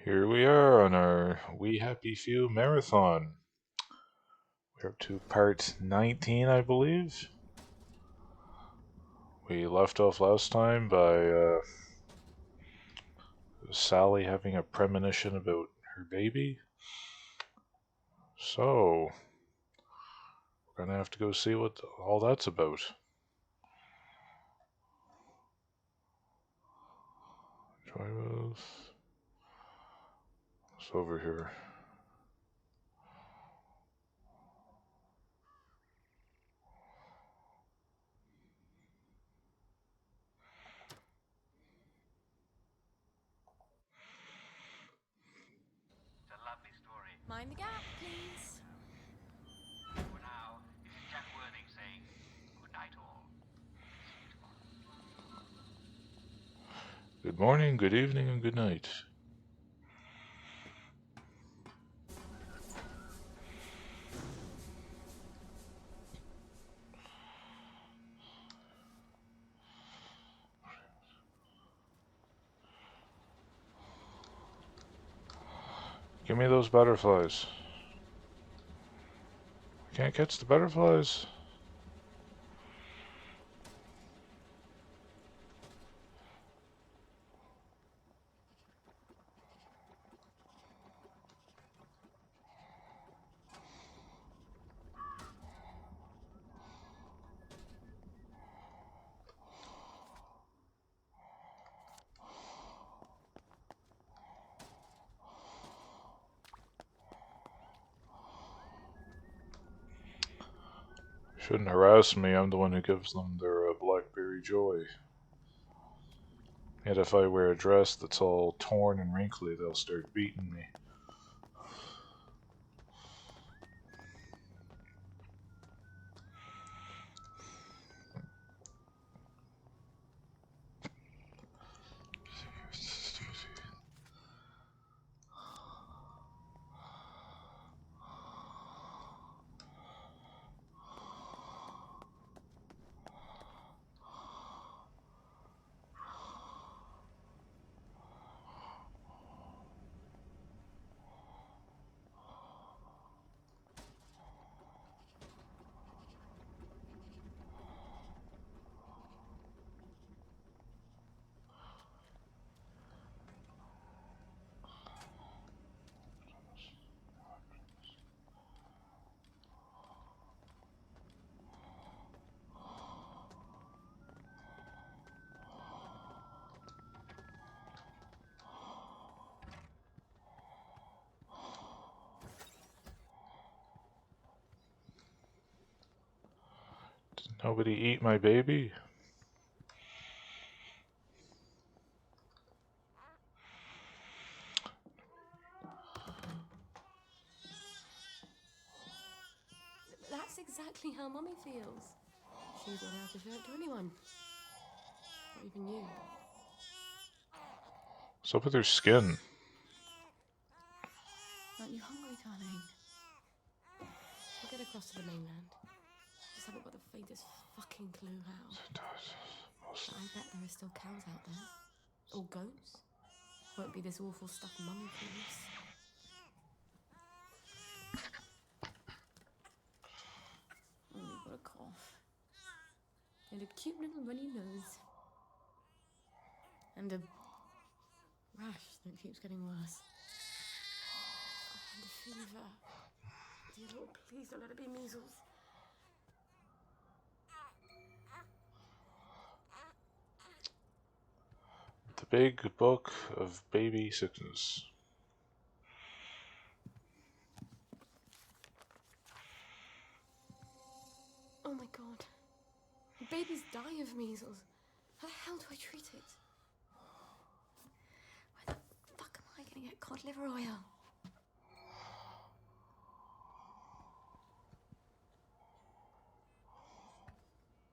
Here we are on our We Happy Few marathon. We're up to part 19, I believe. We left off last time by Sally having a premonition about her baby. So, we're gonna have to go see what all that's about. Drive What's over here? It's a lovely story. Mind the gap, please. For now, this is Jack Worthing saying good night all. See you tomorrow. Good morning, good evening, and good night. Give me those butterflies. I can't catch the butterflies. Shouldn't harass me, I'm the one who gives them their blackberry joy. Yet if I wear a dress that's all torn and wrinkly, they'll start beating me. Did nobody eat my baby? That's exactly how Mummy feels. She's not allowed to show it to anyone. Not even you. What's up with her skin? Aren't you hungry, darling? We'll get across to the mainland. Just haven't got the faintest fucking clue how. But I bet there are still cows out there. Or goats. Won't be this awful stuff Mummy feels. Oh, you've got a cough. And a cute little runny nose. And a rash that keeps getting worse. Oh, and a fever. Dear Lord, please don't let it be measles. The Big Book of Baby Sickness. Oh my god. Babies die of measles. How the hell do I treat it? Where the fuck am I gonna get cod liver oil?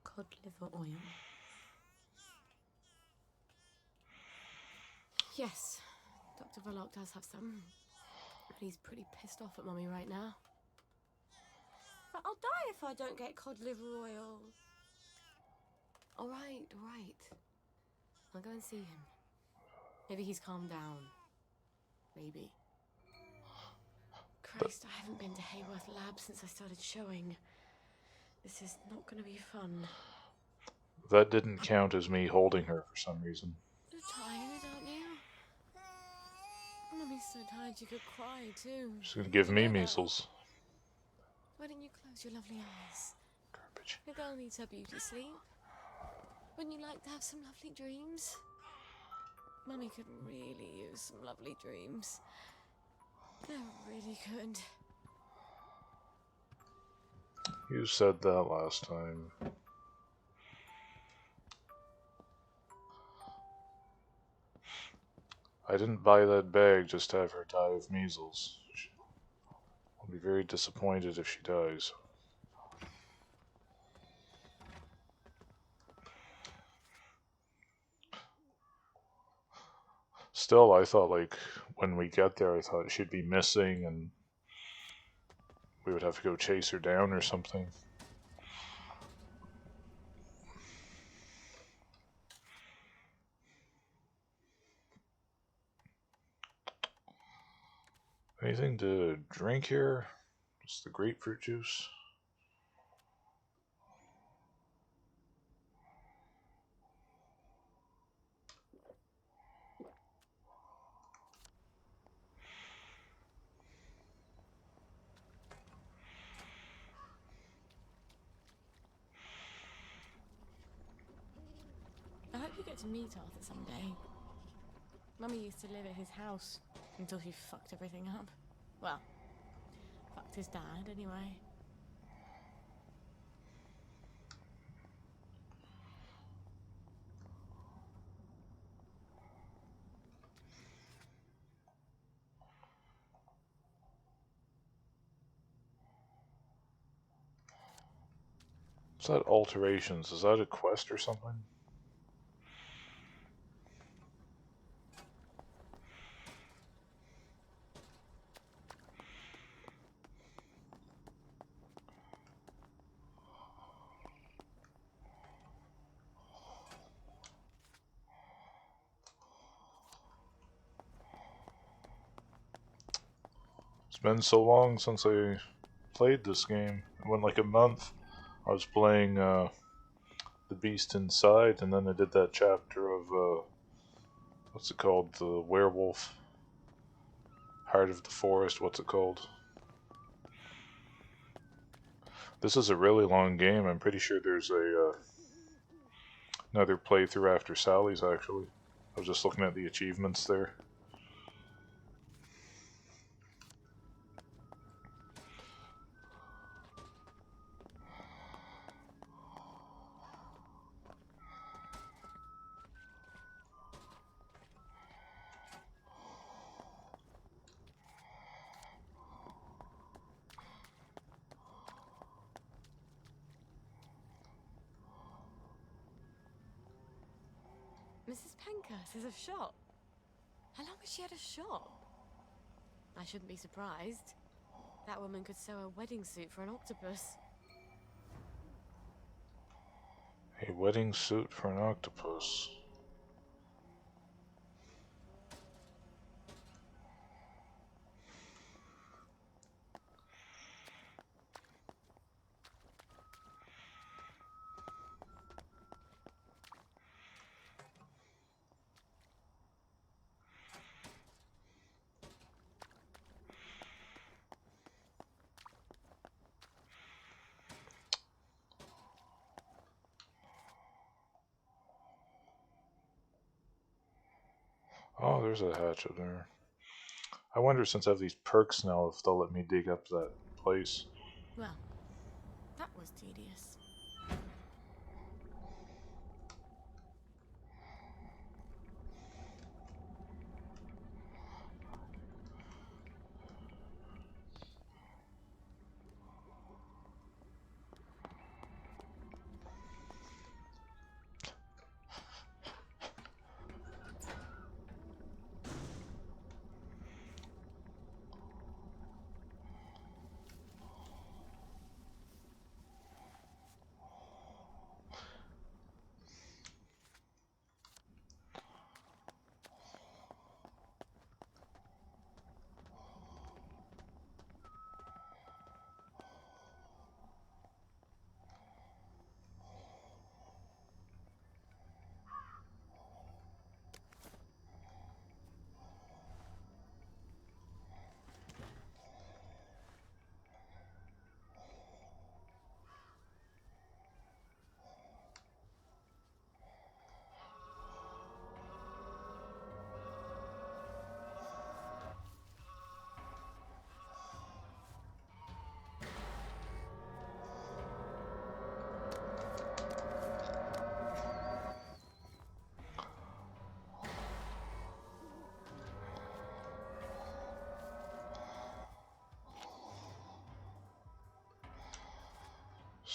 Cod liver oil. Yes, Dr. Verloc does have some. And he's pretty pissed off at Mummy right now. But I'll die if I don't get cod liver oil. All right. I'll go and see him. Maybe he's calmed down. maybe. Christ, I haven't been to Hayworth Lab since I started showing. This is not going to be fun. That didn't count as me holding her for some reason. You're tired, aren't you? Mummy's so tired you could cry too. She's gonna give Did you me know that? measles. Why don't you close your lovely eyes? Garbage. The girl needs her beauty sleep. Wouldn't you like to have some lovely dreams? Mummy could really use some lovely dreams. They're really good. You said that last time. I didn't buy that bag just to have her die of measles. I'll be very disappointed if she dies. Still, I thought, like, when we get there, I thought she'd be missing and we would have to go chase her down or something. Anything to drink here? Just the grapefruit juice. I hope you get to meet Arthur someday. Mummy used to live at his house until she fucked everything up. Well, fucked his dad anyway. What's that, alterations? Is that a quest or something? It's been so long since I played this game. It went like a month. I was playing The Beast Inside, and then I did that chapter of, what's it called? The Werewolf. Heart of the Forest, what's it called? This is a really long game. I'm pretty sure there's another playthrough after Sally's, actually. I was just looking at the achievements there. Mrs. Pankhurst has a shop. How long has she had a shop? I shouldn't be surprised. That woman could sew a wedding suit for an octopus. A wedding suit for an octopus. Oh, there's a hatch up there. I wonder, since I have these perks now, if they'll let me dig up that place. Well, that was tedious.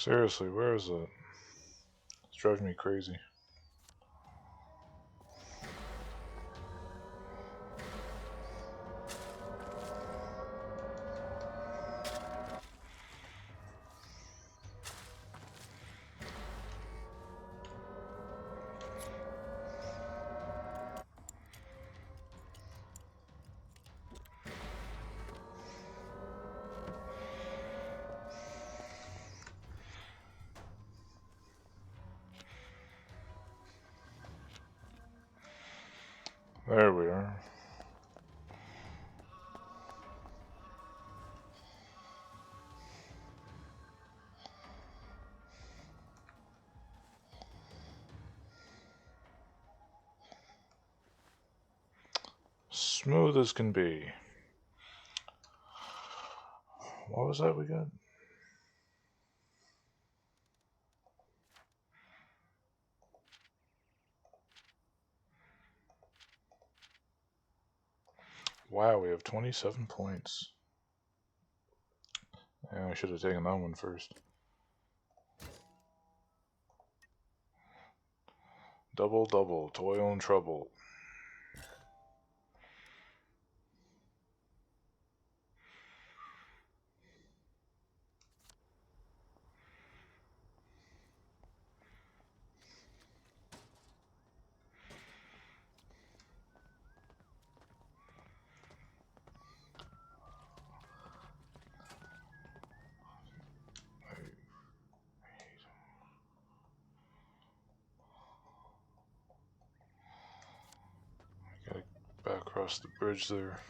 Seriously, where is it? It's driving me crazy. There we are. Smooth as can be. What was that we got? Wow, we have 27 points. Yeah, I should have taken that one first. Double, double, toil and trouble. Gotta back across the bridge there.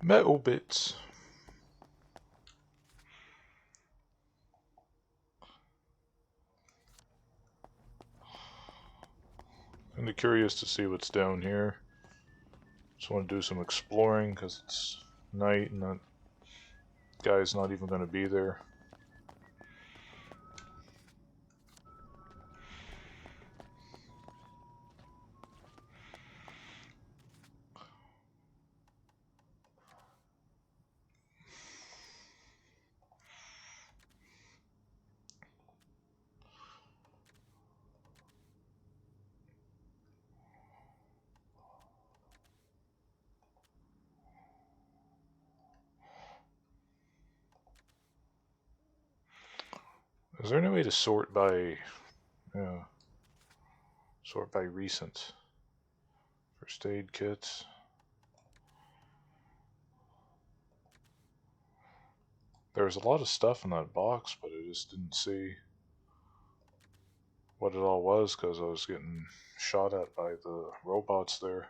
Metal bits. Kinda curious to see what's down here. Just want to do some exploring because it's night and that guy's not even going to be there. Is there any way to sort by recent? First aid kits. There was a lot of stuff in that box, but I just didn't see what it all was because I was getting shot at by the robots there.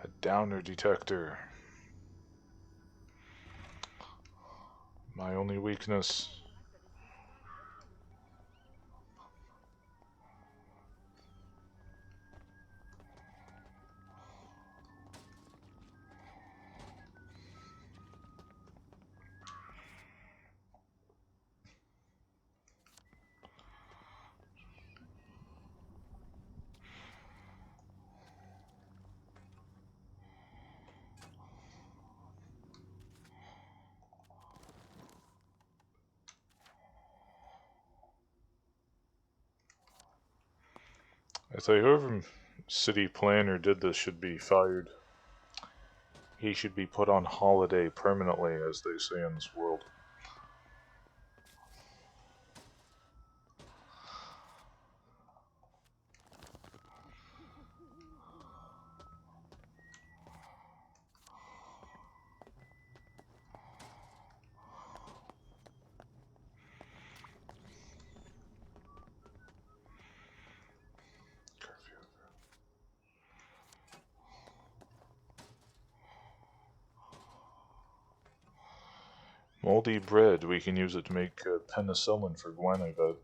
A downer detector. My only weakness. I thought whoever city planner did this should be fired. He should be put on holiday permanently, as they say in this world. Moldy bread, we can use it to make penicillin for Gwen, I bet.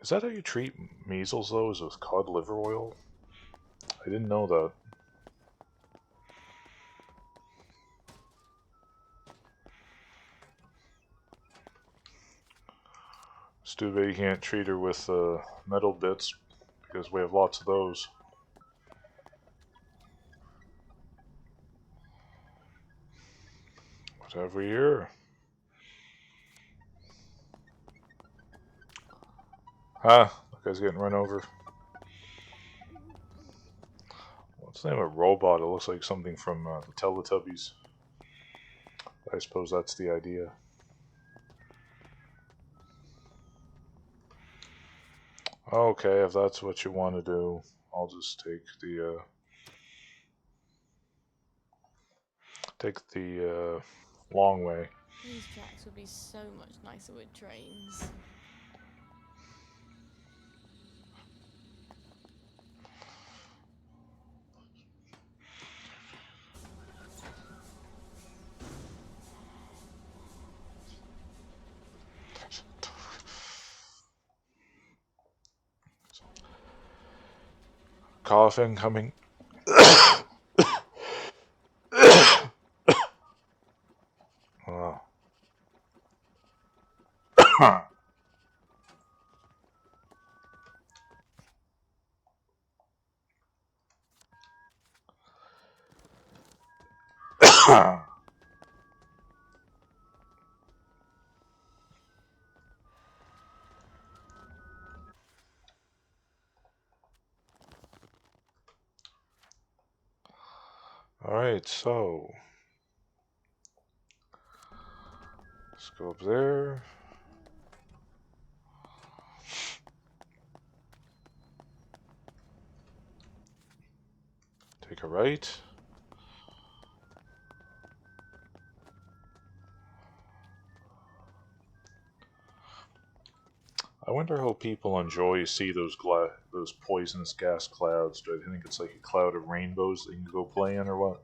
Is that how you treat measles, though, is with cod liver oil? I didn't know that. It's too bad you can't treat her with metal bits, because we have lots of those. What have we here? Ah, that guy's getting run over. What's the name of a robot? It looks like something from the Teletubbies. I suppose that's the idea. Okay, if that's what you want to do, I'll just take the long way. These tracks would be so much nicer with trains. Coughing coming. Oh. Alright, so let's go up there. Take a right. I wonder how people see those poisonous gas clouds. Do I think it's like a cloud of rainbows that you can go play in, or what?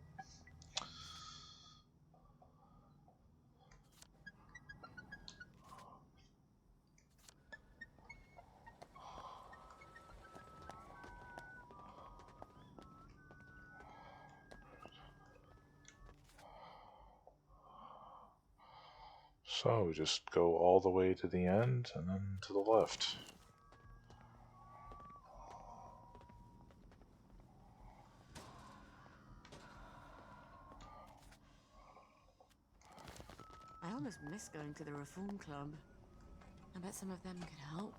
So we just go all the way to the end and then to the left. I almost miss going to the Reform Club. I bet some of them could help.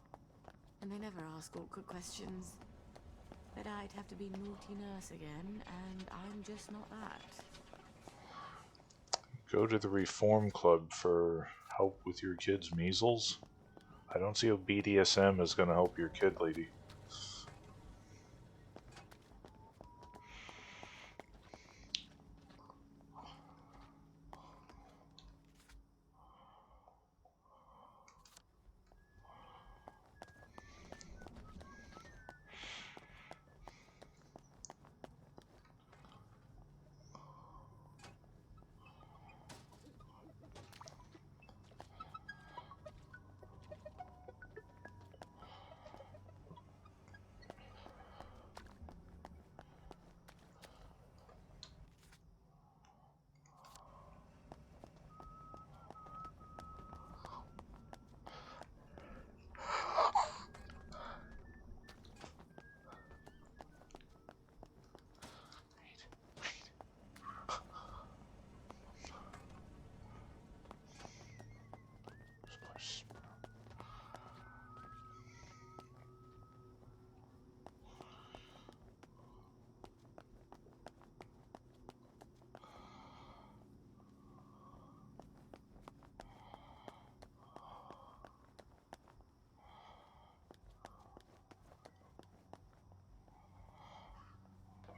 And they never ask awkward questions. But I'd have to be naughty nurse again, and I'm just not that. Go to the Reform Club for help with your kid's measles? I don't see how BDSM is going to help your kid, lady.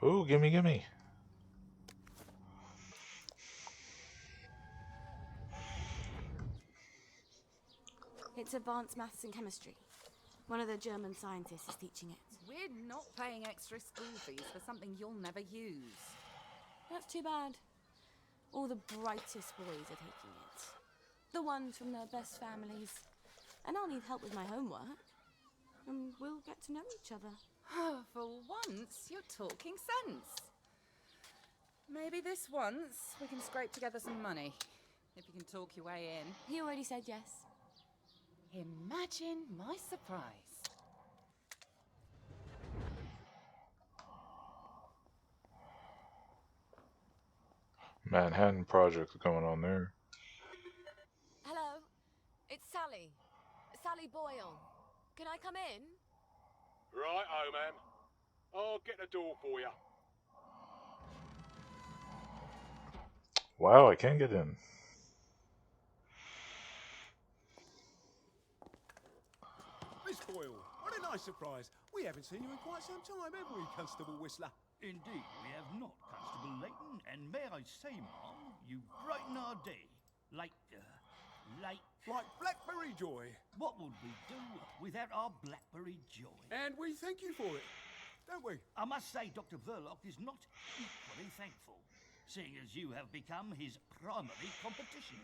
Ooh, gimme, gimme. It's advanced maths and chemistry. One of the German scientists is teaching it. We're not paying extra school fees for something you'll never use. That's too bad. All the brightest boys are taking it. The ones from the best families. And I'll need help with my homework. And we'll get to know each other. For once, you're talking sense. Maybe this once we can scrape together some money. If you can talk your way in. He already said yes. Imagine my surprise. Manhattan Project going on there. Hello, it's Sally. Sally Boyle. Can I come in? Right-o, ma'am. I'll get the door for you. Wow, I can't get in. Miss Boyle, what a nice surprise. We haven't seen you in quite some time, have we, Constable Whistler? Indeed, we have not, Constable Layton, and may I say, ma'am, you brighten our day. Like Like Blackberry Joy. what would we do without our Blackberry Joy? And we thank you for it, don't we? I must say, Dr. Verloc is not equally thankful, seeing as you have become his primary competition.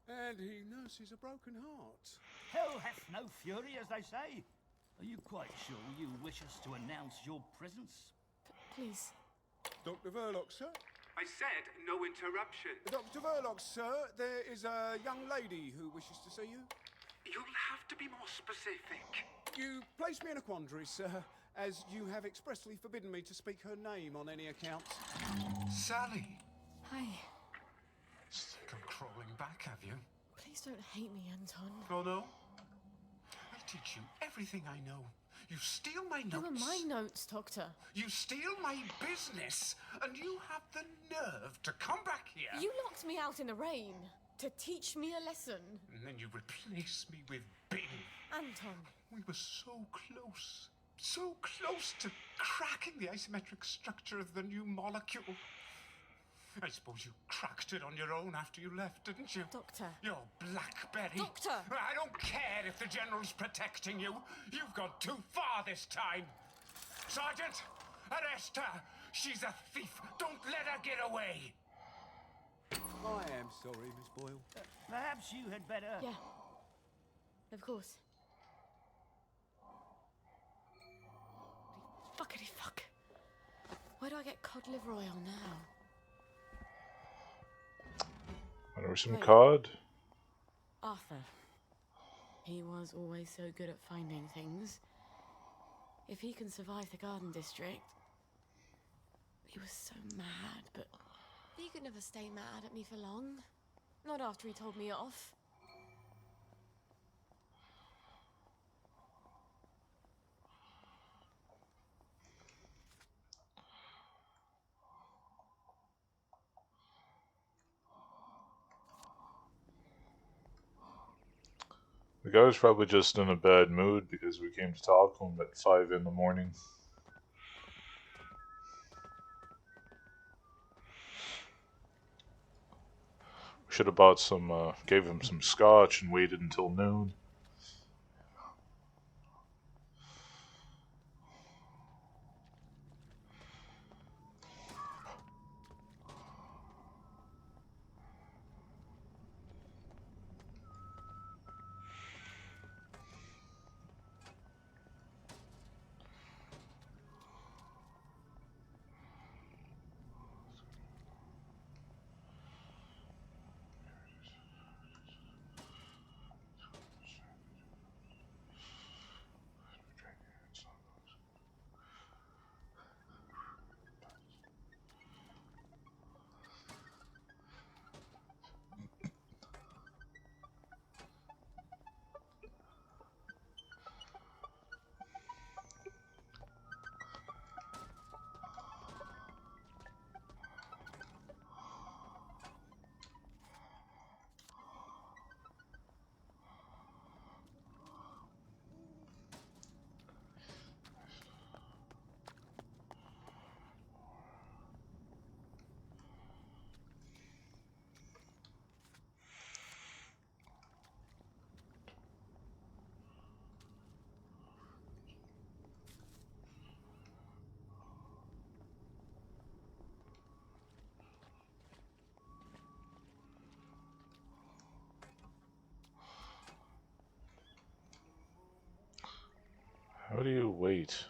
And he nurses a broken heart. Hell hath no fury, as they say. Are you quite sure you wish us to announce your presence? Please. Dr. Verloc, sir? I said no interruption. Dr. Verloc, sir, there is a young lady who wishes to see you. You'll have to be more specific. You place me in a quandary, sir, as you have expressly forbidden me to speak her name on any account. Sally, Hi. come crawling back, have you? Please don't hate me, Anton. Oh no? I teach you everything I know. You steal my They notes. were my notes, Doctor. You steal my business, and you have the nerve to come back here. You locked me out in the rain to teach me a lesson. And then you replace me with Bing. Anton. We were so close to cracking the isometric structure of the new molecule. I suppose you cracked it on your own after you left, didn't you? Doctor. Your Blackberry. Doctor! I don't care if the General's protecting you. You've gone too far this time. Sergeant, arrest her. She's a thief. Don't let her get away. I am sorry, Miss Boyle. Perhaps you had better... Yeah. Of course. Fuckity fuck. Where do I get cod liver oil now? Wanna some Wait. cod? Arthur. He was always so good at finding things. If he can survive the Garden District... He was so mad, but... He could never stay mad at me for long. Not after he told me off. The guy was probably just in a bad mood because we came to talk to him at 5 in the morning. Should have bought some, gave him some scotch and waited until noon. How do you wait?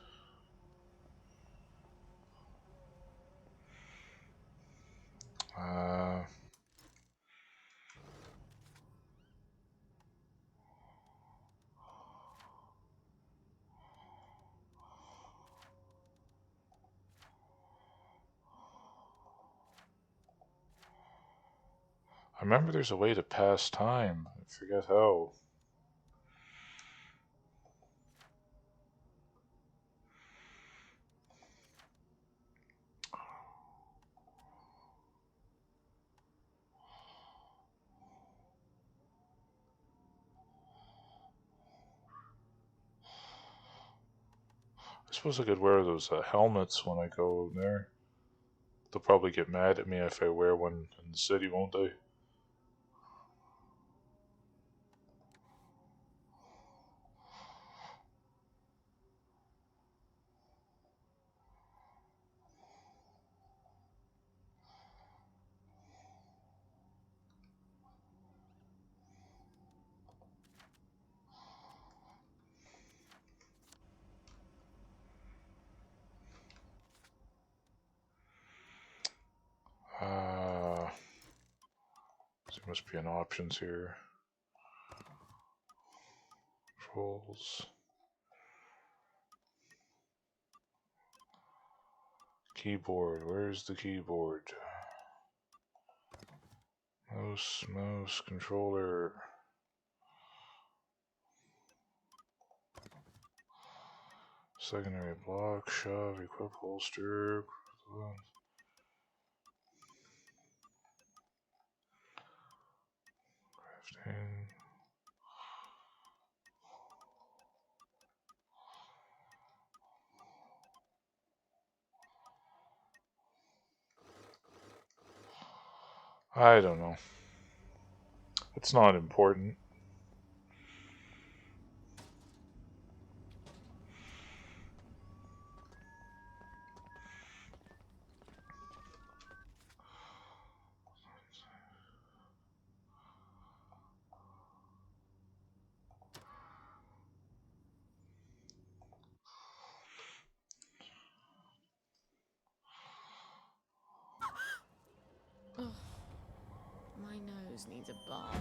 I remember there's a way to pass time. I forget how. I suppose I could wear those helmets when I go there. They'll probably get mad at me if I wear one in the city, won't they? There must be an options here. Controls. Keyboard. Where's the keyboard? Mouse, controller. Secondary block, shove, equip, holster. Crafting. I don't know. It's not important. Oh, my nose needs a bath.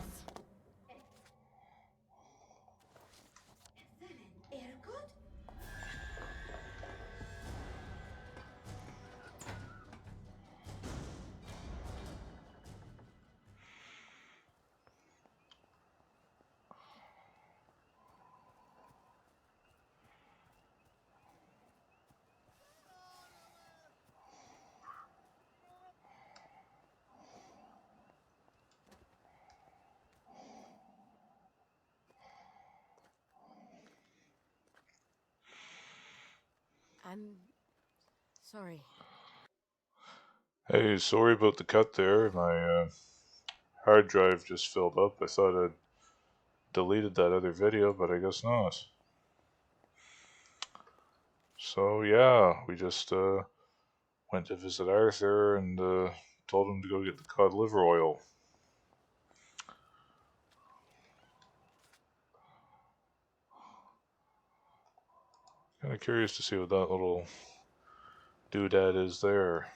I'm sorry. Hey, sorry about the cut there. My hard drive just filled up. I thought I'd deleted that other video, but I guess not. So yeah, we just went to visit Arthur and told him to go get the cod liver oil. Kind of curious to see what that little doodad is there.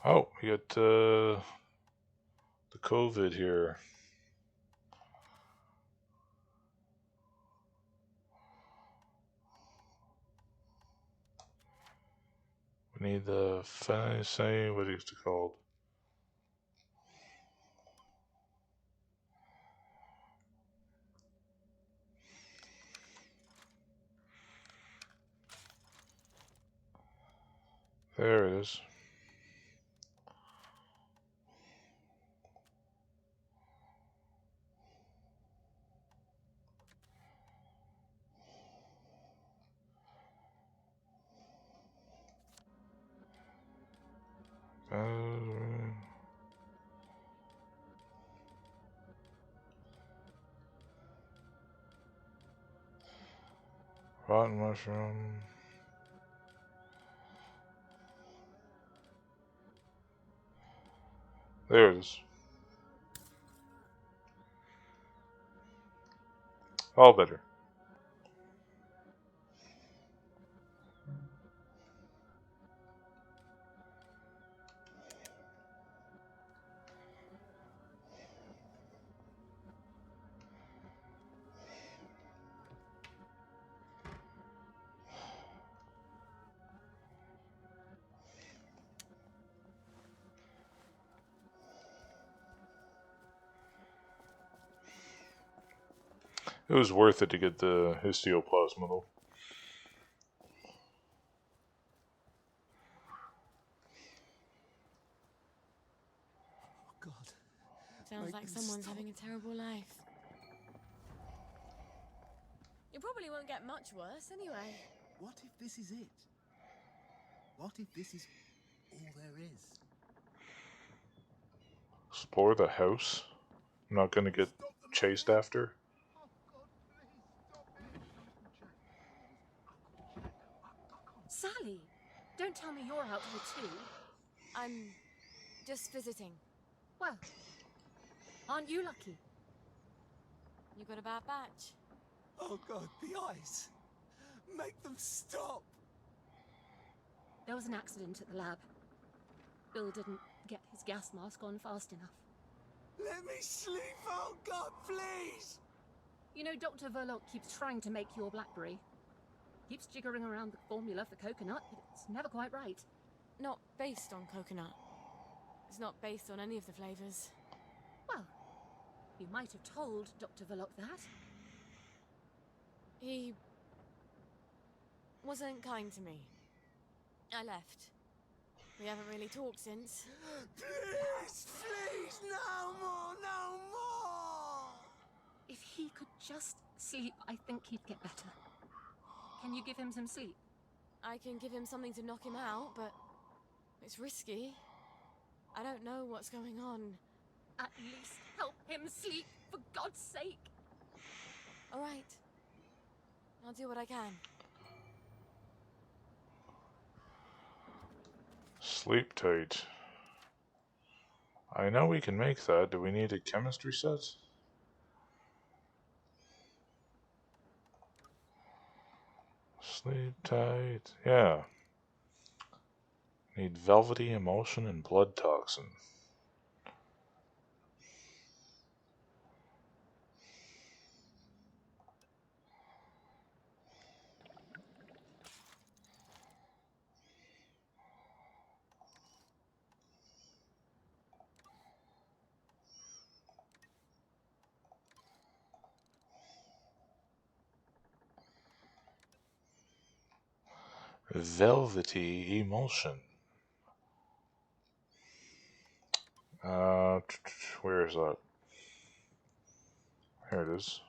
Oh, we got the COVID here. We need the say what is it called? There it is. Rotten mushroom. There it is. All better. It was worth it to get the histioplasma though. Oh, God. Sounds Make like them someone's stop. having a terrible life. You probably won't get much worse anyway. What if this is it? What if this is all there is? Explore the house. I'm not gonna get Stop the chased madness. after. Oh, God, please stop it. Uncle Jack, please. Uncle Jack. Sally, don't tell me you're out here too. I'm just visiting. Well, aren't you lucky? You got a bad batch. Oh, God, the eyes. Make them stop. There was an accident at the lab. Bill didn't get his gas mask on fast enough. Let me sleep. Oh, God, please. You know, Dr. Verloc keeps trying to make your blackberry. Keeps jiggering around the formula for coconut, but it's never quite right. Not based on coconut. It's not based on any of the flavors. Well, you might have told Dr. Verloc that. He wasn't kind to me. I left. We haven't really talked since. Please, please, no more, no more. If he could just sleep, I think he'd get better. Can you give him some sleep? I can give him something to knock him out, but it's risky. I don't know what's going on. At least help him sleep, for God's sake. All right. I'll do what I can. Sleep tight. I know we can make that. Do we need a chemistry set? Sleep tight. Yeah. Need velvety emotion and blood toxin. Velvety emulsion. Where is that? Here it is.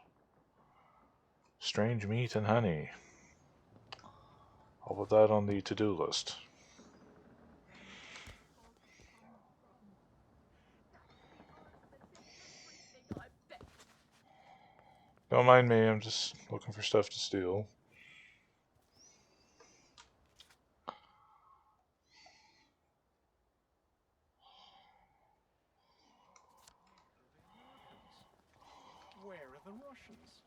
Strange meat and honey. I'll put that on the to-do list. Don't mind me, I'm just looking for stuff to steal. Where are the Russians?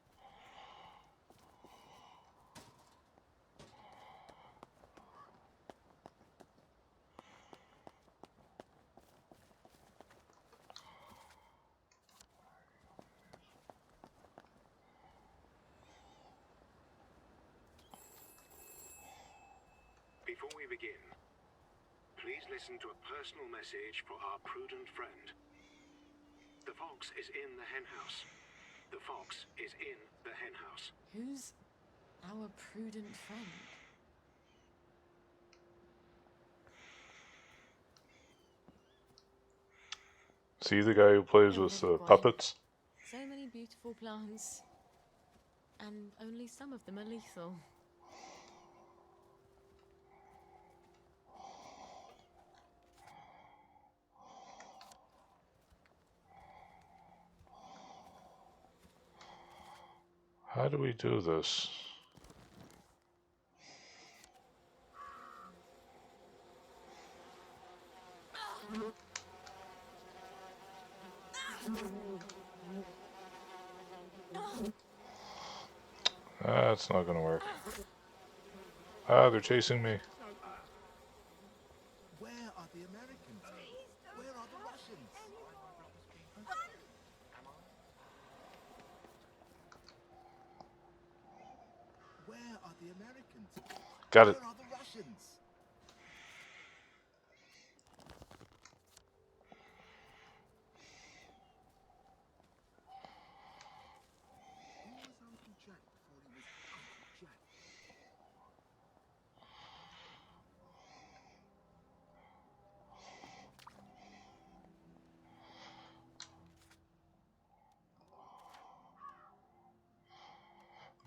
Before we begin, please listen to a personal message for our prudent friend. The fox is in the henhouse. The fox is in the henhouse. Who's our prudent friend? See the guy who plays Don't with look at Gwen. puppets? So many beautiful plants. And only some of them are lethal. How do we do this? That's not gonna work. Ah, they're chasing me. Where are the Americans? Where are the Russians? Where are the Americans? Got it. Where are the Russians? Who was Uncle Jack before he was Uncle Jack?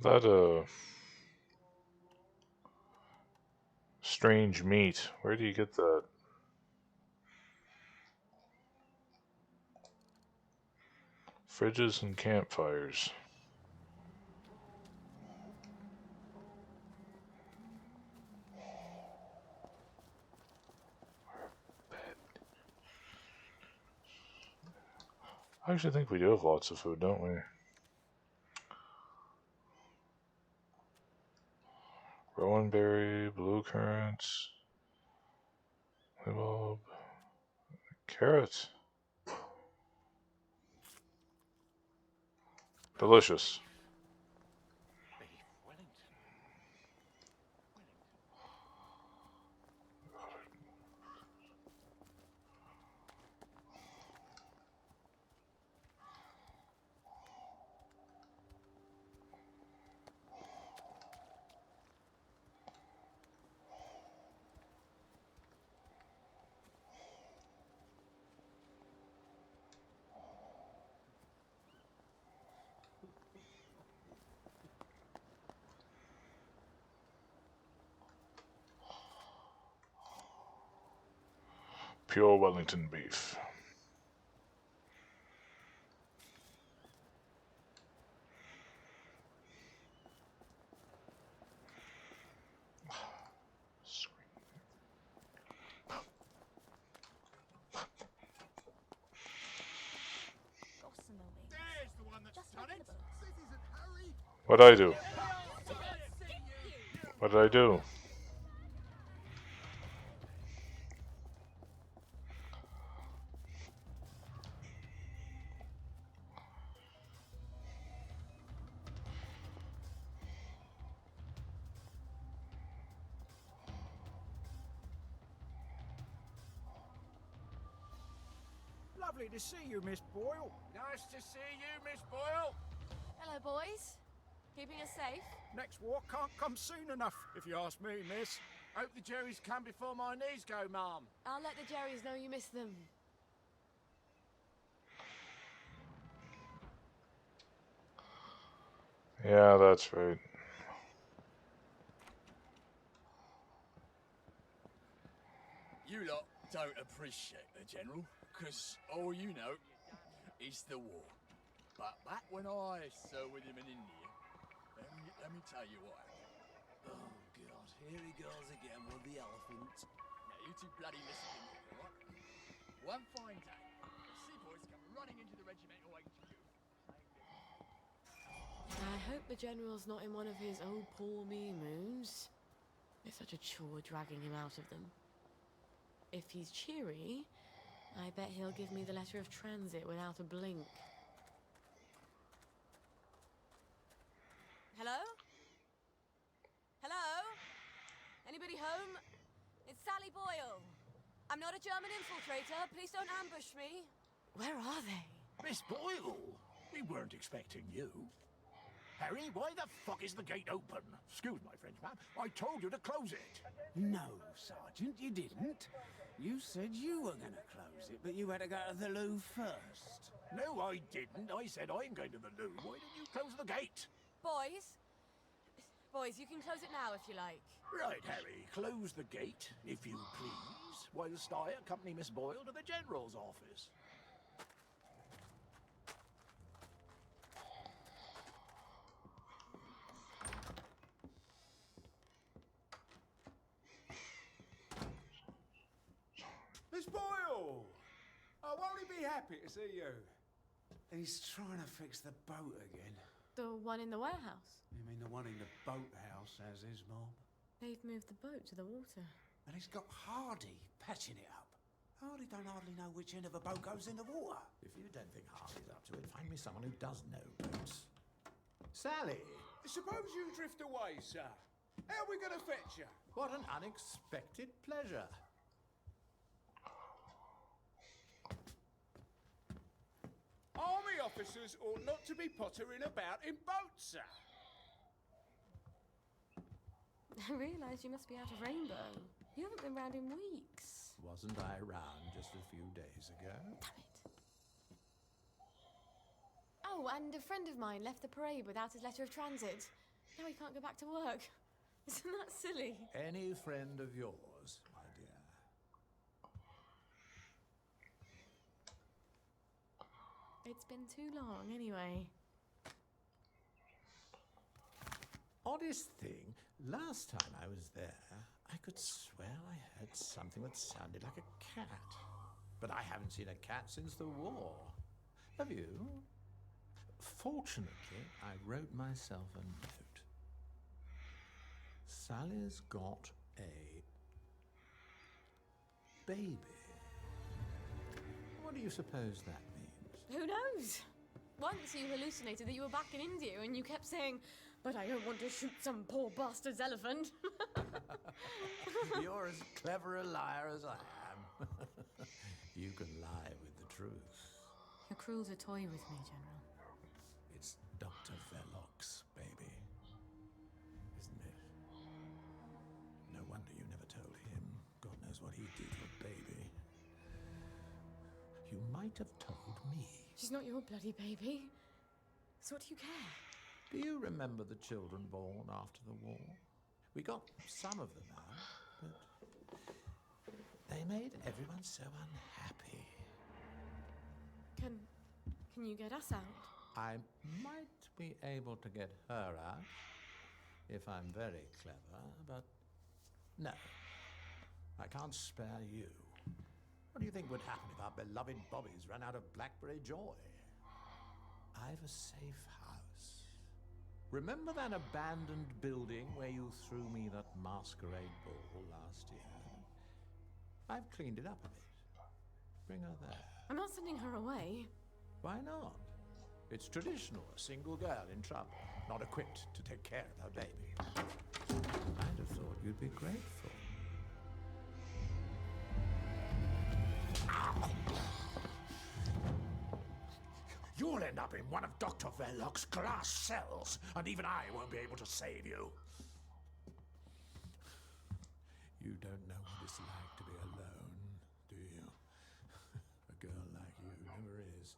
That strange meat. Where do you get that? Fridges and campfires. I actually think we do have lots of food, don't we? Rowan berry, blue currants, bulb, carrots. Delicious. Pure Wellington beef. There's the one that's done it. This isn't Harry. What'd I do? What did I do? Lovely to see you, Miss Boyle. Nice to see you, Miss Boyle. Hello, boys. Keeping us safe? Next war can't come soon enough, if you ask me, miss. Hope the Jerrys come before my knees go, Mum. I'll let the Jerrys know you miss them. Yeah, that's right. You lot don't appreciate the General, because all you know is the war. But back when I served with him in India, let me tell you what happened. Oh, God. Here he goes again with the elephant. Now, you two bloody listen to me, all right? One fine day, the sepoys come running into the regimental HQ. I hope the General's not in one of his oh poor me moods. It's such a chore dragging him out of them. If he's cheery, I bet he'll give me the letter of transit without a blink. Hello? Hello? Anybody home? It's Sally Boyle. I'm not a German infiltrator. Please don't ambush me. Where are they? Miss Boyle, we weren't expecting you. Harry, why the fuck is the gate open? Excuse my French, ma'am. I told you to close it. No, Sergeant, you didn't. You said you were going to close it, but you had to go to the loo first. No, I didn't. I said I'm going to the loo. Why didn't you close the gate? Boys, you can close it now if you like. Right, Harry, close the gate, if you please, whilst I accompany Miss Boyle to the General's office. Miss Boyle! Oh, won't he be happy to see you? He's trying to fix the boat again. The one in the warehouse. You mean the one in the boathouse has his mob? They've moved the boat to the water. And he's got Hardy patching it up. Hardy don't hardly know which end of a boat goes in the water. If you don't think Hardy's up to it, find me someone who does know boats. Sally! Suppose you drift away, sir. How are we going to fetch you? What an unexpected pleasure. Army officers ought not to be pottering about in boats, sir. I realise you must be out of Rainbow. You haven't been round in weeks. Wasn't I around just a few days ago? Damn it. Oh, and a friend of mine left the parade without his letter of transit. Now he can't go back to work. Isn't that silly? Any friend of yours, my dear. It's been too long, anyway. Oddest thing, last time I was there, I could swear I heard something that sounded like a cat. But I haven't seen a cat since the war. Have you? Fortunately, I wrote myself a note. Sally's got a baby. What do you suppose that means? Who knows? Once you hallucinated that you were back in India and you kept saying, "But I don't want to shoot some poor bastard's elephant." You're as clever a liar as I am. You can lie with the truth. Your crew's a toy with me, General. It's Dr. Verloc's baby, isn't it? No wonder you never told him. God knows what he did to a baby. You might have told me. She's not your bloody baby. So what do you care? Do you remember the children born after the war? We got some of them out, but they made everyone so unhappy. Can you get us out? I might be able to get her out if I'm very clever, but no, I can't spare you. What do you think would happen if our beloved Bobbies ran out of Blackberry Joy? I've a safe house. Remember that abandoned building where you threw me that masquerade ball last year? I've cleaned it up a bit. Bring her there. I'm not sending her away. Why not? It's traditional, a single girl in trouble, not equipped to take care of her baby. I'd have thought you'd be grateful. You'll end up in one of Dr. Verloc's glass cells, and even I won't be able to save you. You don't know what it's like to be alone, do you? A girl like you never is.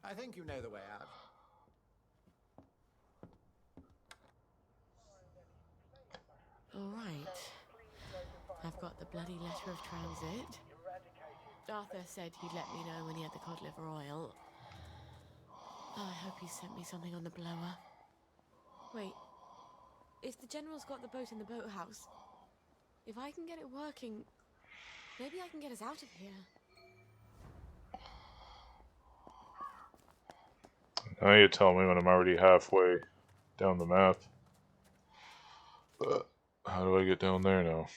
I think you know the way out. All right. I've got the bloody letter of transit. Arthur said he'd let me know when he had the cod liver oil. Oh, I hope he sent me something on the blower. Wait. If the General's got the boat in the boathouse, if I can get it working, maybe I can get us out of here. Now you tell me when I'm already halfway down the map. How do I get down there now?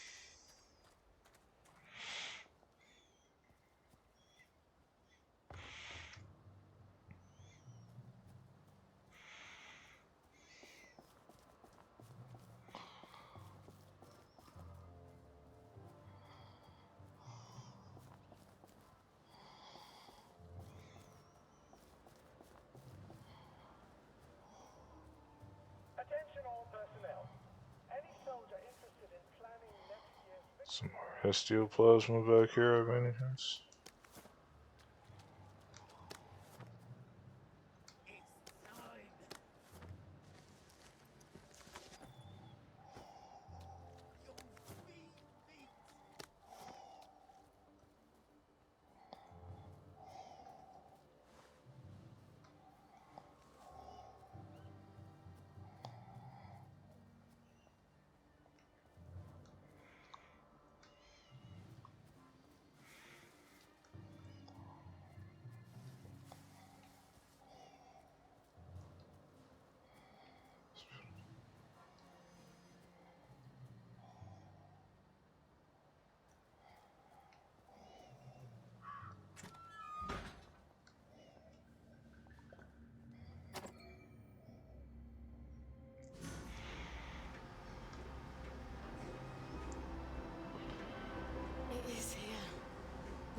Attention all personnel. Any soldier interested in planning next year's Some more Hesteoplasma back here, I mean, yes.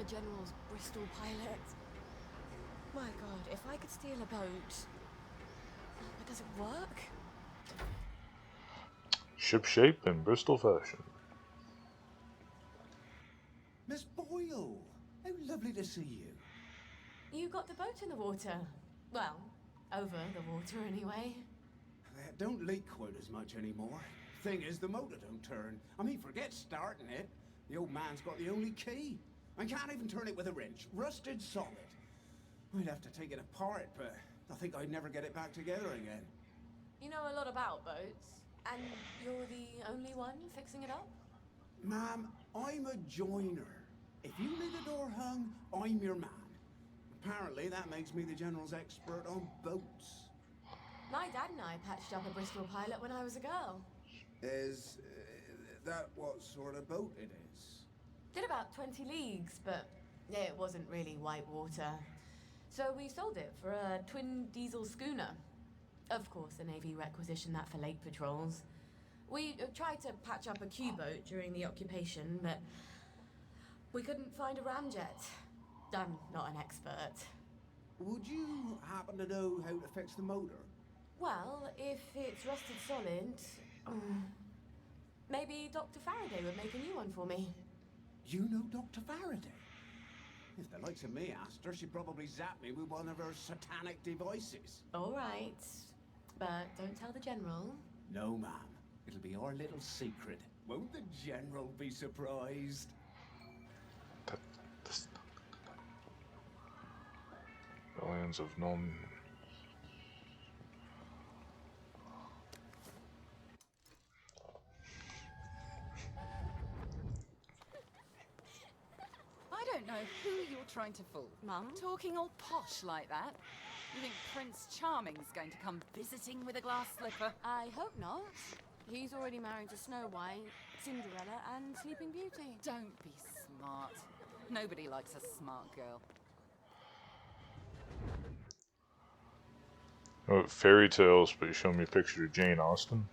the General's Bristol pilot. My God, if I could steal a boat, but does it work? Ship shape in Bristol fashion. Miss Boyle, how lovely to see you. You got the boat in the water. Well, over the water anyway. It don't leak quite as much anymore. Thing is, the motor don't turn. I mean, forget starting it. The old man's got the only key. I can't even turn it with a wrench. Rusted solid. I'd have to take it apart, but I think I'd never get it back together again. You know a lot about boats, and you're the only one fixing it up? Ma'am, I'm a joiner. If you need a door hung, I'm your man. Apparently, that makes me the General's expert on boats. My dad and I patched up a Bristol pilot when I was a girl. Is that what sort of boat it is? Did about 20 leagues, but it wasn't really white water. So we sold it for a twin diesel schooner. Of course, the Navy requisitioned that for lake patrols. We tried to patch up a Q-boat during the occupation, but we couldn't find a ramjet. I'm not an expert. Would you happen to know how to fix the motor? Well, if it's rusted solid, maybe Dr. Faraday would make a new one for me. You know Dr. Faraday? If the likes of me asked her, she'd probably zap me with one of her satanic devices. All right, but don't tell the General. No, ma'am. It'll be our little secret. Won't the General be surprised? Millions of non. I don't know who you're trying to fool. Mum? Talking all posh like that. You think Prince Charming's going to come visiting with a glass slipper? I hope not. He's already married to Snow White, Cinderella, and Sleeping Beauty. Don't be smart. Nobody likes a smart girl. Oh, fairy tales, but you show me a picture of Jane Austen.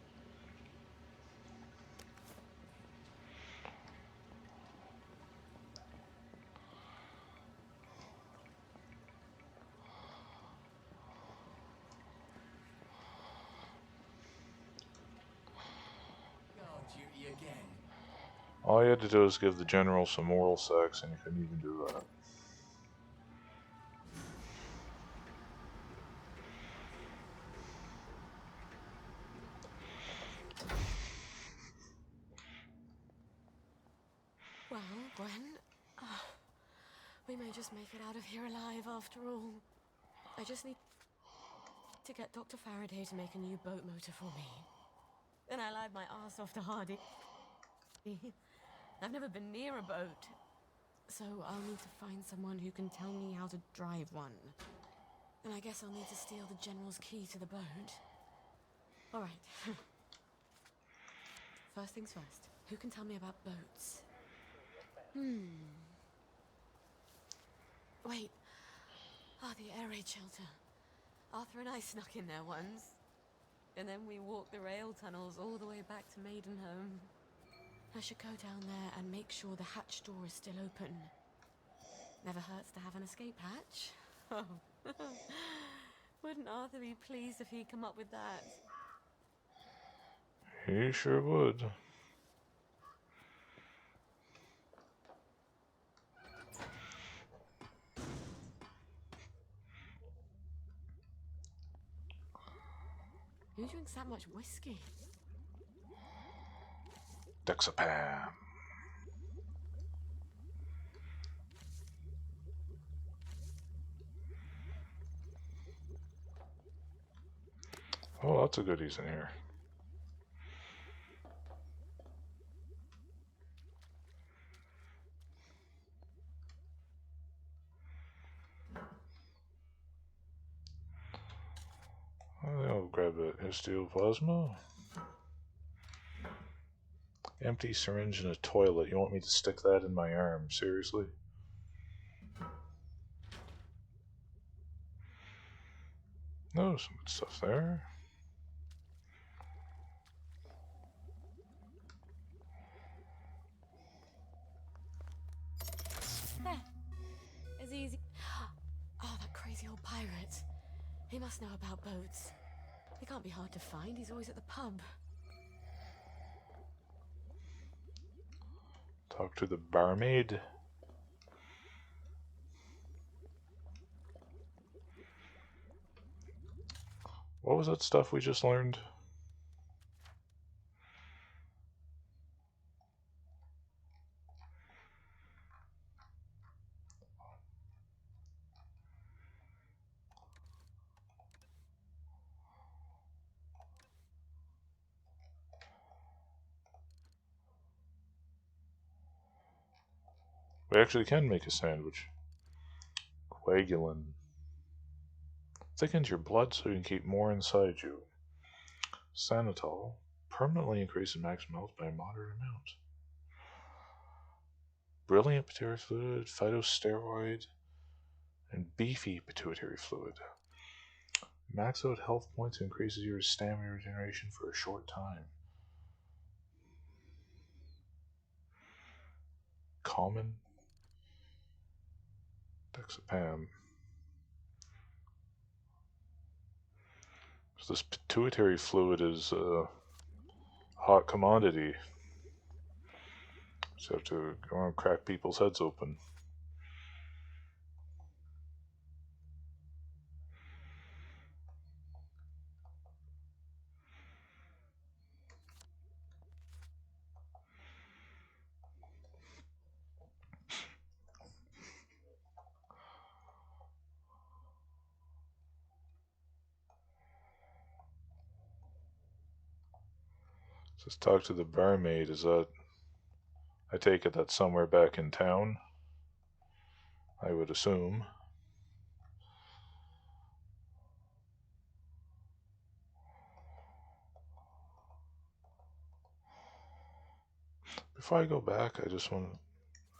Guard duty again. All you had to do was give the General some oral sex, and you couldn't even do that. Well, Gwen, we may just make it out of here alive after all. I just need to get Dr. Faraday to make a new boat motor for me. Then I lied my ass off to Hardy. I've never been near a boat, so I'll need to find someone who can tell me how to drive one. And I guess I'll need to steal the General's key to the boat. All right. First things first, who can tell me about boats? Wait. The air raid shelter. Arthur and I snuck in there once. And then we walked the rail tunnels all the way back to Maidenhome. I should go down there and make sure the hatch door is still open. Never hurts to have an escape hatch. Oh. Wouldn't Arthur be pleased if he'd come up with that? He sure would. Who drinks that much whiskey? Dexapam. Oh, lots of goodies in here. I'll grab a histioplasma. Empty syringe in a toilet. You want me to stick that in my arm? Seriously? No, some good stuff there. There. He must know about boats. They can't be hard to find. He's always at the pub. Talk to the barmaid. What was that stuff we just learned? We actually can make a sandwich. Coagulin. Thickens your blood so you can keep more inside you. Sanitol. Permanently increases maximum health by a moderate amount. Brilliant pituitary fluid, phytosteroid, and beefy pituitary fluid. Max out health points increases your stamina regeneration for a short time. Common. Dexapam. So this pituitary fluid is a hot commodity. So have to go and crack people's heads open. Just talk to the barmaid. Is that... I take it that's somewhere back in town? I would assume. Before I go back, I just want to...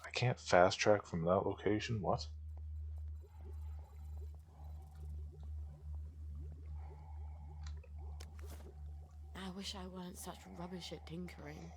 I can't fast track from that location? What? I wish I weren't such rubbish at tinkering.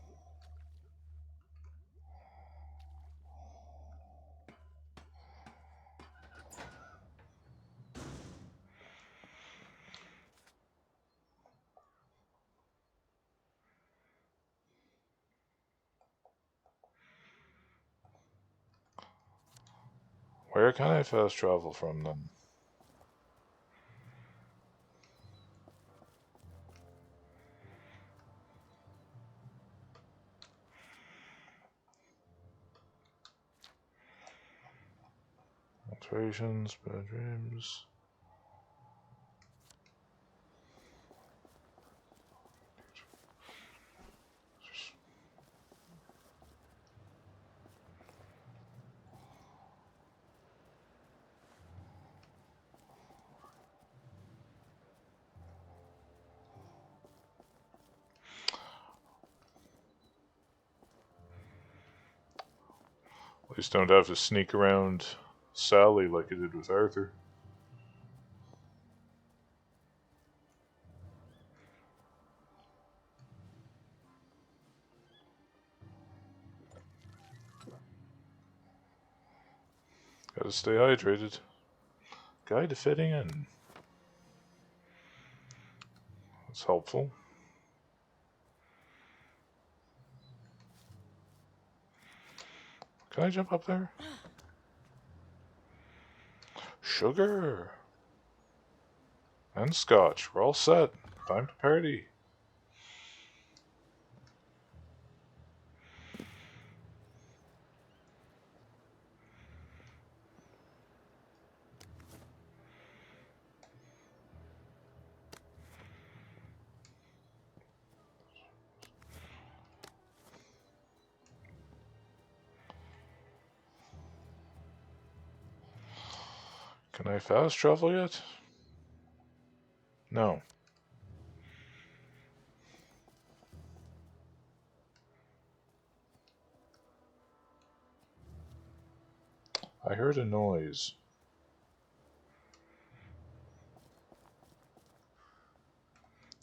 Where can I fast travel from then? Alterations, bedrooms. At least don't have to sneak around Sally like I did with Arthur. Gotta stay hydrated. Guide to fitting in. That's helpful. Can I jump up there? Sugar! And scotch. We're all set. Time to party. Can I fast travel yet? No. I heard a noise.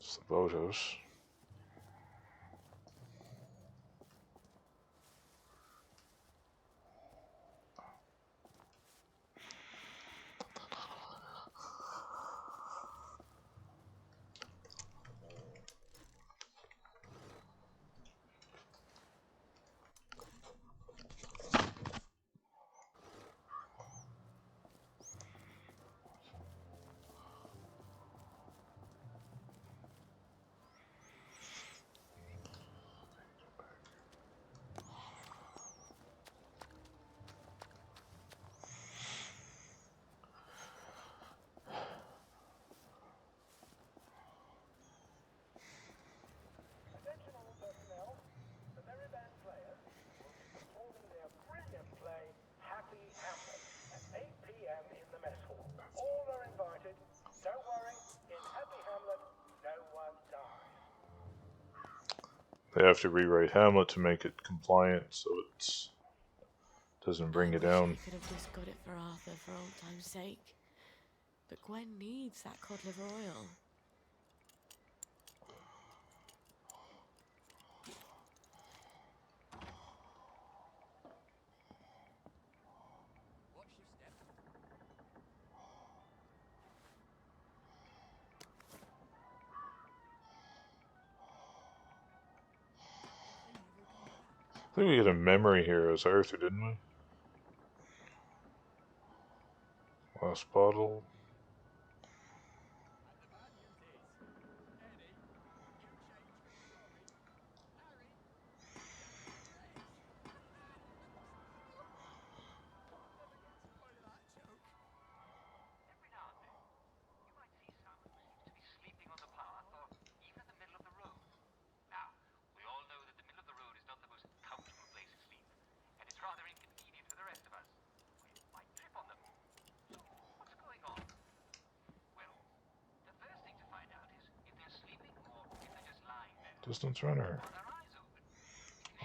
It's the boathouse. They have to rewrite Hamlet to make it compliant, so it doesn't bring it down. I could have just got it for Arthur for old time's sake. But Gwen needs that cod liver oil. I think we get a memory here as Arthur, didn't we? Last bottle. Every now and then, you might see someone who seems to be sleeping on the path or even in the middle of the road. Now, we all know that the middle of the road is not the most comfortable place to sleep, and it's rather inconvenient for the rest of us. We might trip on them. So, what's going on? Well, the first thing to find out is if they're sleeping or if they're just lying there. Distance runner. Are their eyes open?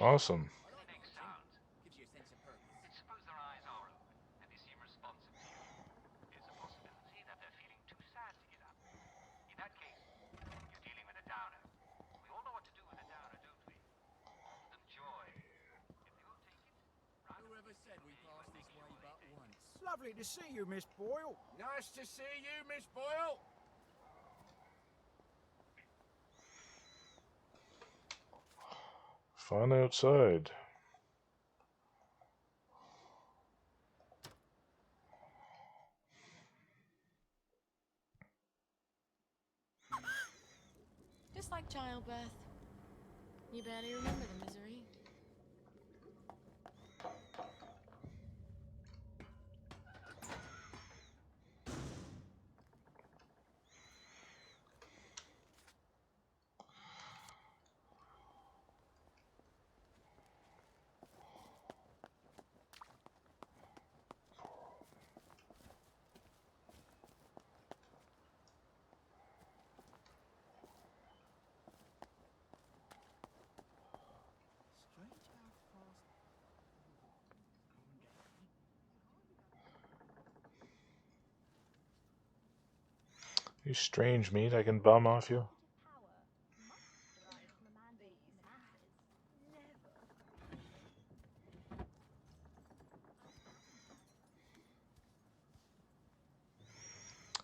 Awesome. Do they make sounds? Gives you a sense of purpose. Let's suppose their eyes are open and they seem responsive to you. There's a possibility that they're feeling too sad to get up. In that case, you're dealing with a downer. We all know what to do with a downer, don't we? Give them joy. If they won't take it, Whoever said we passed this way but once? Lovely to see you, Miss Boyle. Nice to see you, Miss Boyle. Fun outside. Just like childbirth. You barely remember the misery. You strange meat, I can bum off you.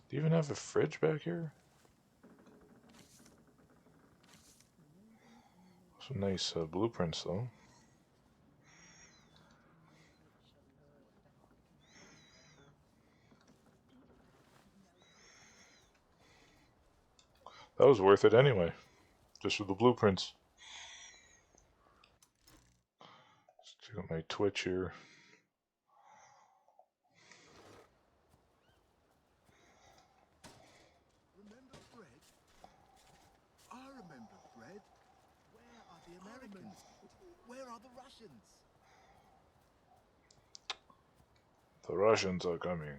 Do you even have a fridge back here? Some nice blueprints, though. That was worth it anyway, just for the blueprints. Let's check out my Twitch here. Remember Fred? I remember Fred. Where are the Americans? Where are the Russians? The Russians are coming.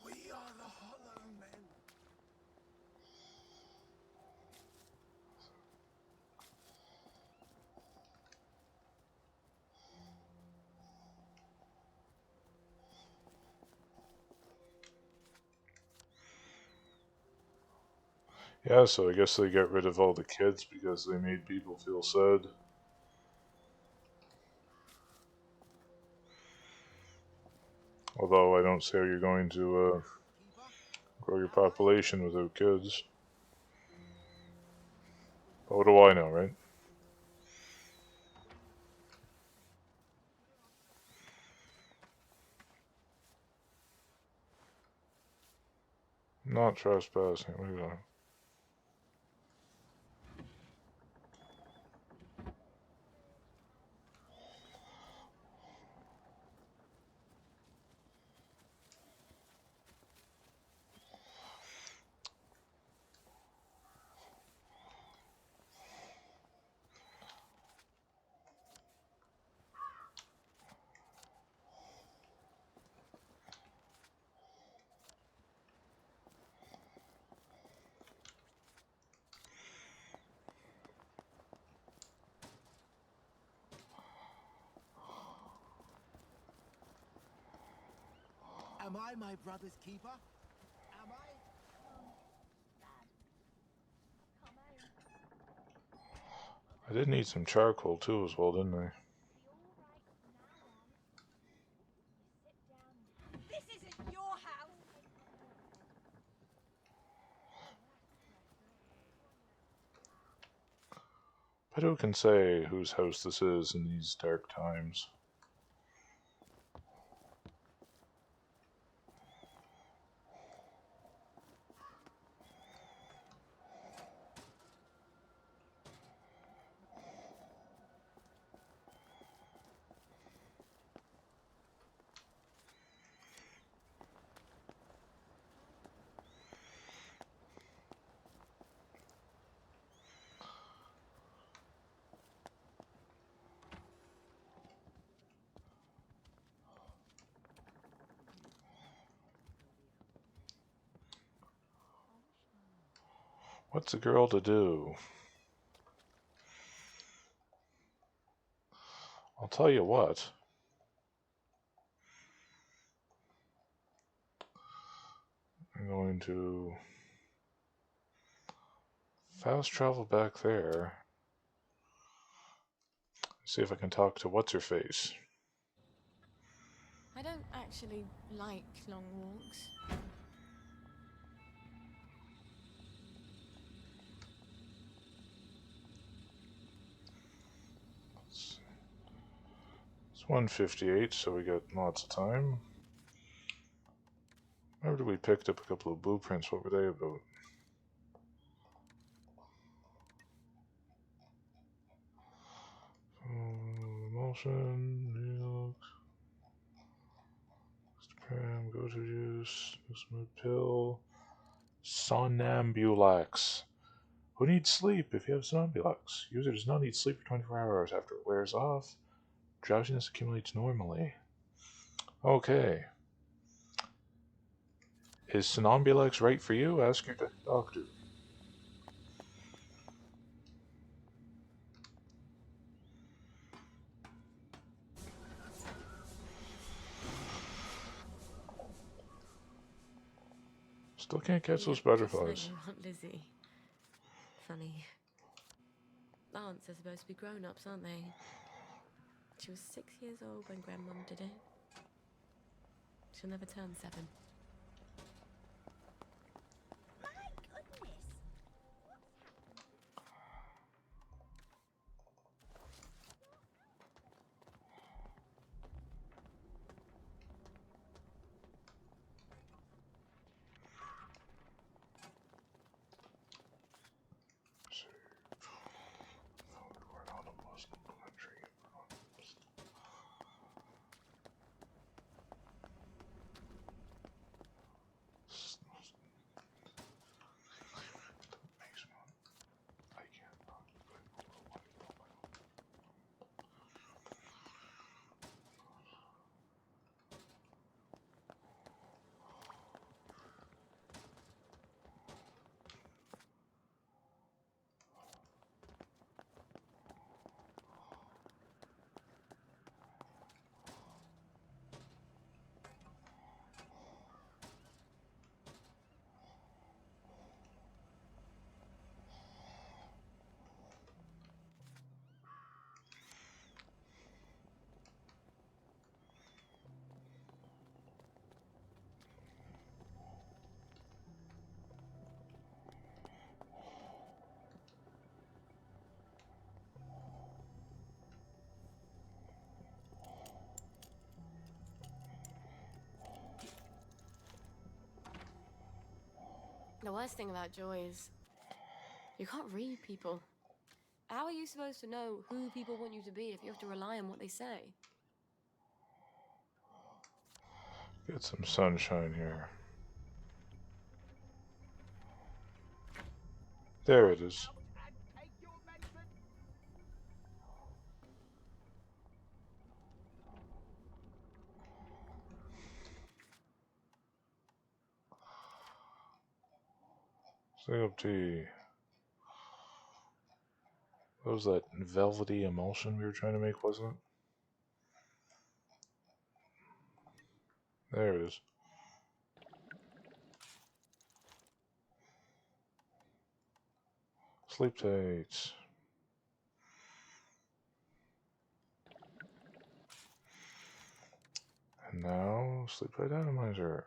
We are the Hollow Men. Yeah, so I guess they got rid of all the kids because they made people feel sad. Although I don't see how you're going to grow your population without kids. But what do I know, right? Not trespassing. Look at that. Am I my brother's keeper? Am I? I did need some charcoal too as well, didn't I? This isn't your house! But who can say whose house this is in these dark times? What's a girl to do? I'll tell you what. I'm going to fast travel back there. See if I can talk to what's-her-face. I don't actually like long walks. It's 1:58, so we got lots of time. Remember we picked up a couple of blueprints. What were they about? Emulsion, Instagram, go to use, smooth pill, Somnambulax. Who needs sleep if you have Somnambulax? User does not need sleep for 24 hours. After it wears off, drowsiness accumulates normally. Okay. Is Somnambulax right for you? Ask your doctor. Still can't catch those butterflies. Just like your Aunt Lizzie. Funny. Aunts are supposed to be grown-ups, aren't they? She was 6 years old when Grandmum did it. She'll never turn 7. The worst thing about Joy is you can't read people. How are you supposed to know who people want you to be if you have to rely on what they say? Get some sunshine here. There it is. Single T. What was that velvety emulsion we were trying to make, wasn't it? There it is. Sleep tight. And now, sleep tight atomizer.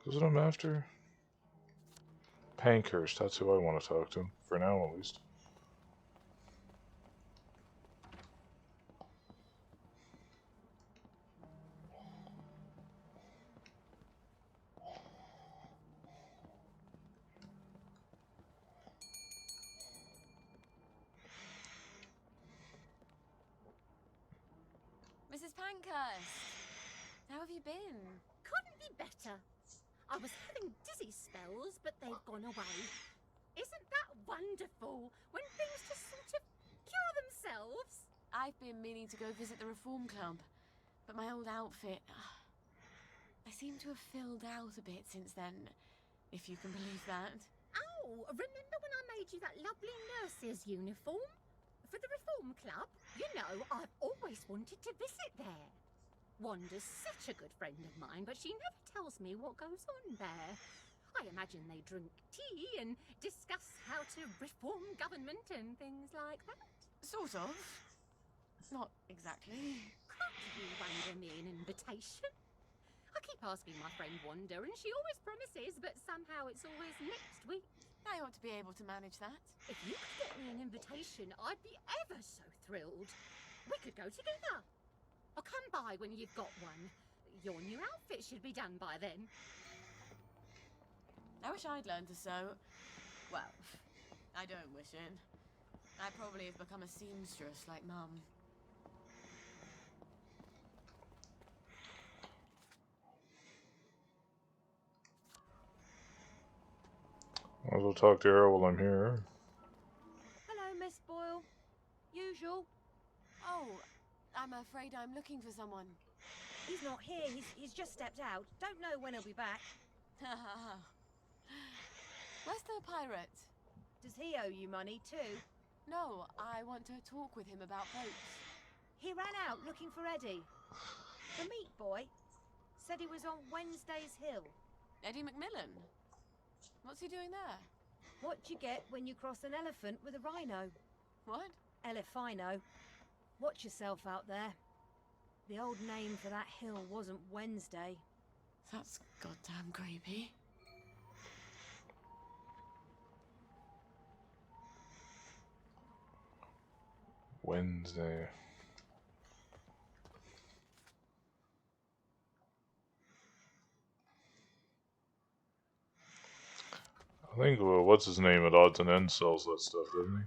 Who's what I'm after? Pankhurst, that's who I want to talk to. For now, at least. Mrs. Pankhurst, how have you been? Couldn't be better. I was having dizzy spells, but they've gone away. Isn't that wonderful when things just sort of cure themselves? I've been meaning to go visit the Reform Club, but my old outfit... I seem to have filled out a bit since then, if you can believe that. Oh, remember when I made you that lovely nurse's uniform? For the Reform Club? You know, I've always wanted to visit there. Wanda's such a good friend of mine, but she never tells me what goes on there. I imagine they drink tea and discuss how to reform government and things like that. Sort of. Not exactly. Can't you Wanda me an invitation? I keep asking my friend Wanda, and she always promises, but somehow it's always next week. I ought to be able to manage that. If you could get me an invitation, I'd be ever so thrilled. We could go together. I'll come by when you've got one. Your new outfit should be done by then. I wish I'd learned to sew. Well, I don't wish it. I probably have become a seamstress like Mum. Might as well talk to her while I'm here. Hello, Miss Boyle. Usual. Oh, I'm afraid I'm looking for someone. He's not here. He's just stepped out. Don't know when he'll be back. Where's the pirate? Does he owe you money too? No, I want to talk with him about boats. He ran out looking for Eddie. The meat boy. Said he was on Wednesday's Hill. Eddie McMillan? What's he doing there? What you get when you cross an elephant with a rhino? What? Elephino. Watch yourself out there. The old name for that hill wasn't Wednesday. That's goddamn creepy. Wednesday. I think, what's his name at Odds and Ends sells that stuff, doesn't he?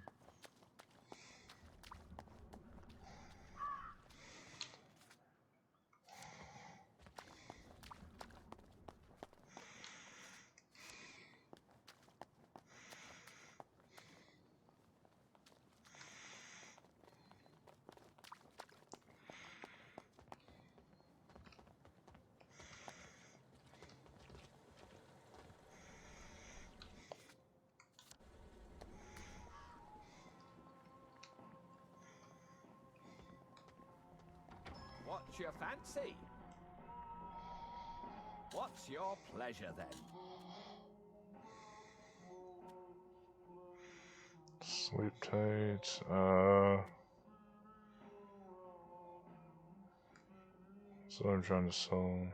What's your fancy? What's your pleasure, then? Sleep tight. That's what I'm trying to sell.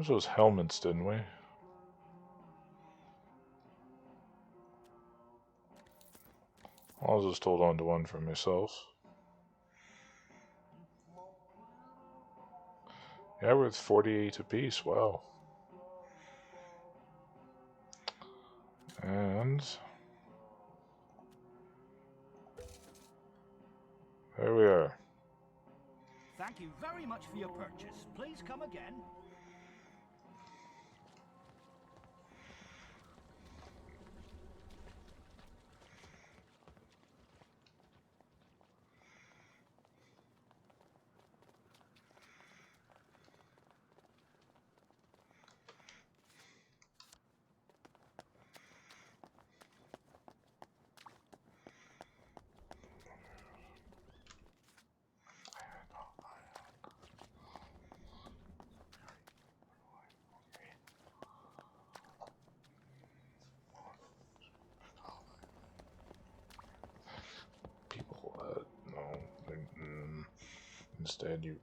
There's those helmets, didn't we? I'll just hold on to one for myself. Yeah, we're at 48 apiece. Wow. And there we are. Thank you very much for your purchase. Please come again. People, no. Instead, you.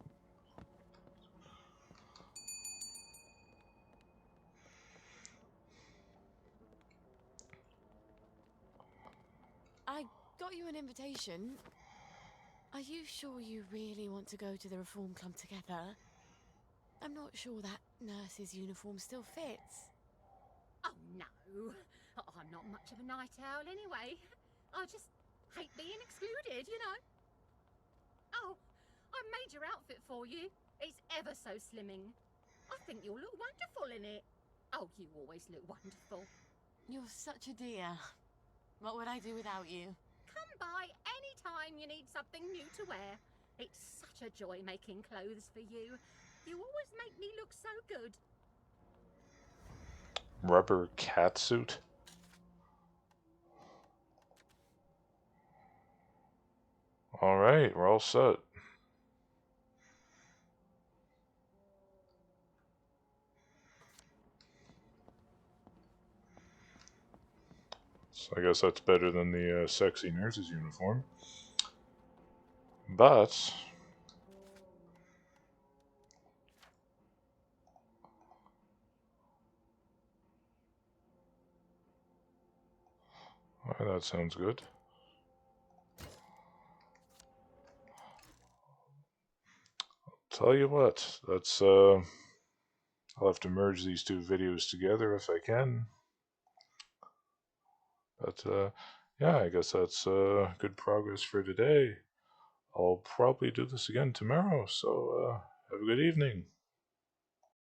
I got you an invitation. Are you sure you really want to go to the Reform Club together? I'm not sure that nurse's uniform still fits. Oh, no. I'm not much of a night owl anyway. I just hate being excluded, you know. Oh, I made your outfit for you. It's ever so slimming. I think you'll look wonderful in it. Oh, you always look wonderful. You're such a dear. What would I do without you? Come by any time you need something new to wear. It's such a joy making clothes for you. You always make me look so good. Rubber catsuit? Alright, we're all set. So I guess that's better than the sexy nurse's uniform. But that sounds good. Tell you what, that's I'll have to merge these two videos together if I can. But yeah, I guess that's good progress for today. I'll probably do this again tomorrow, so have a good evening.